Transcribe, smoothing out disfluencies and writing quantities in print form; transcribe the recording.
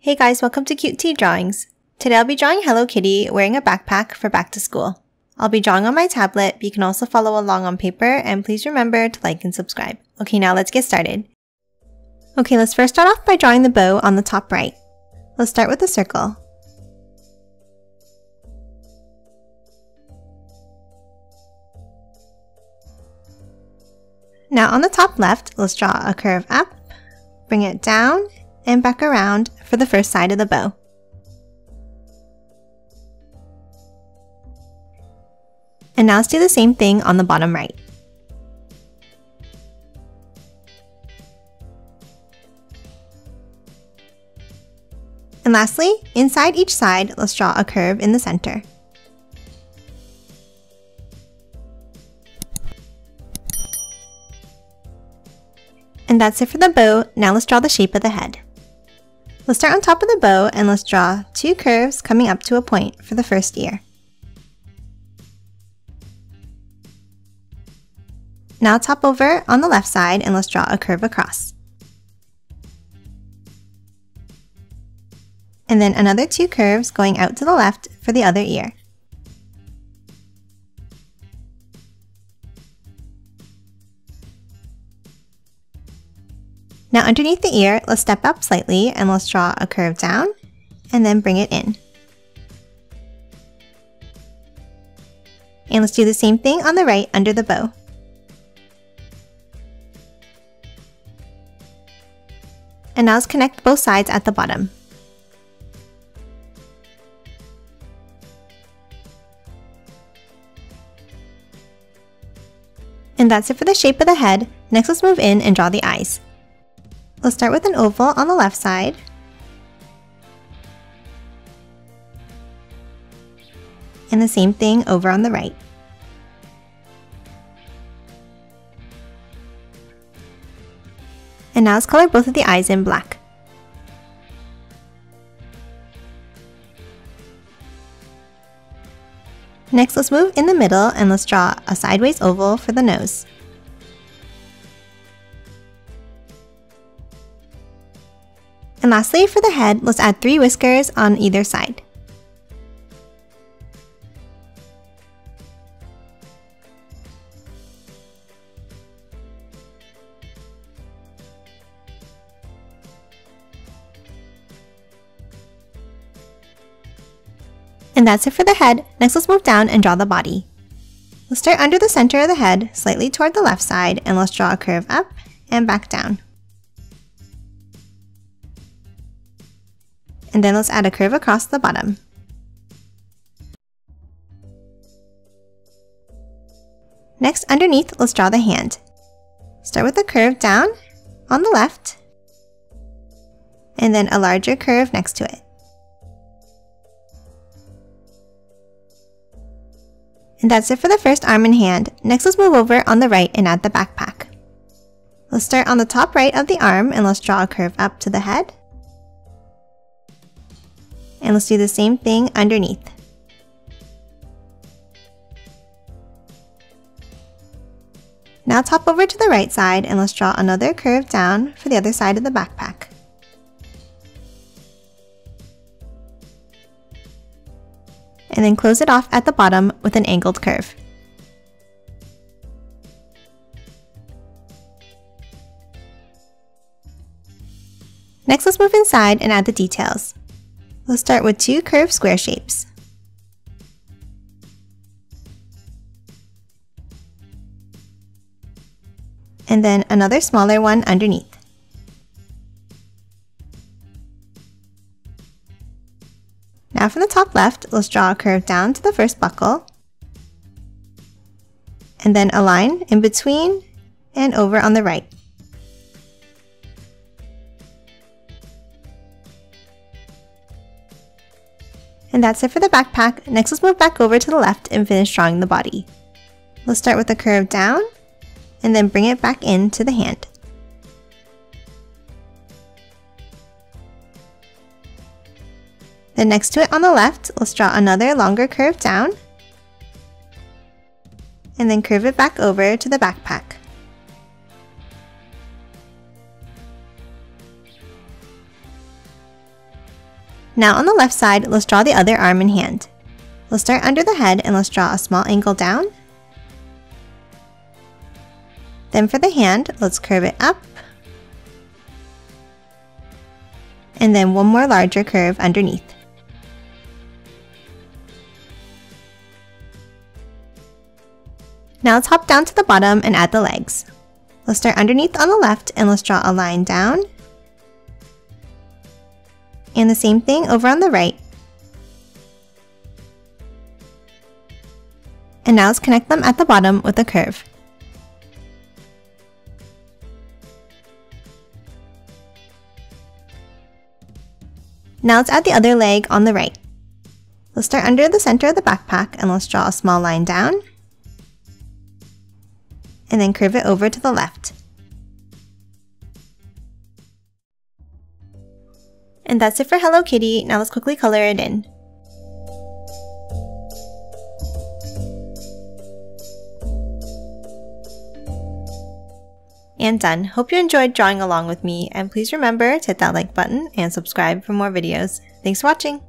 Hey guys, welcome to Kitī Drawings. Today I'll be drawing Hello Kitty wearing a backpack for back to school. I'll be drawing on my tablet, but you can also follow along on paper, and please remember to like and subscribe. Okay, now let's get started. Okay, let's first start off by drawing the bow on the top right. Let's start with a circle. Now on the top left, let's draw a curve up, bring it down, and back around for the first side of the bow. And now let's do the same thing on the bottom right. And lastly, inside each side, let's draw a curve in the center. And that's it for the bow. Now let's draw the shape of the head. Let's start on top of the bow and let's draw two curves coming up to a point for the first ear. Now top over on the left side and let's draw a curve across. And then another two curves going out to the left for the other ear. Now underneath the ear, let's step up slightly and let's draw a curve down and then bring it in. And let's do the same thing on the right under the bow. And now let's connect both sides at the bottom. And that's it for the shape of the head. Next, let's move in and draw the eyes. Let's start with an oval on the left side. And the same thing over on the right. And now let's color both of the eyes in black. Next, let's move in the middle and let's draw a sideways oval for the nose. And lastly, for the head, let's add 3 whiskers on either side. And that's it for the head. Next, let's move down and draw the body. Let's start under the center of the head, slightly toward the left side, and let's draw a curve up and back down. And then let's add a curve across the bottom. Next, underneath, let's draw the hand. Start with a curve down on the left, and then a larger curve next to it. And that's it for the first arm and hand. Next, let's move over on the right and add the backpack. Let's start on the top right of the arm and let's draw a curve up to the head. And let's do the same thing underneath. Now top over to the right side and let's draw another curve down for the other side of the backpack. And then close it off at the bottom with an angled curve. Next, let's move inside and add the details. Let's start with 2 curved square shapes. And then another smaller one underneath. Now from the top left, let's draw a curve down to the first buckle, and then a line in between and over on the right. And that's it for the backpack. Next, let's move back over to the left and finish drawing the body. Let's start with a curve down, and then bring it back into the hand. Then next to it on the left, let's draw another longer curve down, and then curve it back over to the backpack. Now on the left side, let's draw the other arm and hand. Let's start under the head and let's draw a small angle down. Then for the hand, let's curve it up. And then one more larger curve underneath. Now let's hop down to the bottom and add the legs. Let's start underneath on the left and let's draw a line down. And the same thing over on the right. And now let's connect them at the bottom with a curve. Now let's add the other leg on the right. Let's start under the center of the backpack and let's draw a small line down. And then curve it over to the left. And that's it for Hello Kitty. Now let's quickly color it in. And done. Hope you enjoyed drawing along with me, and please remember to hit that like button and subscribe for more videos. Thanks for watching!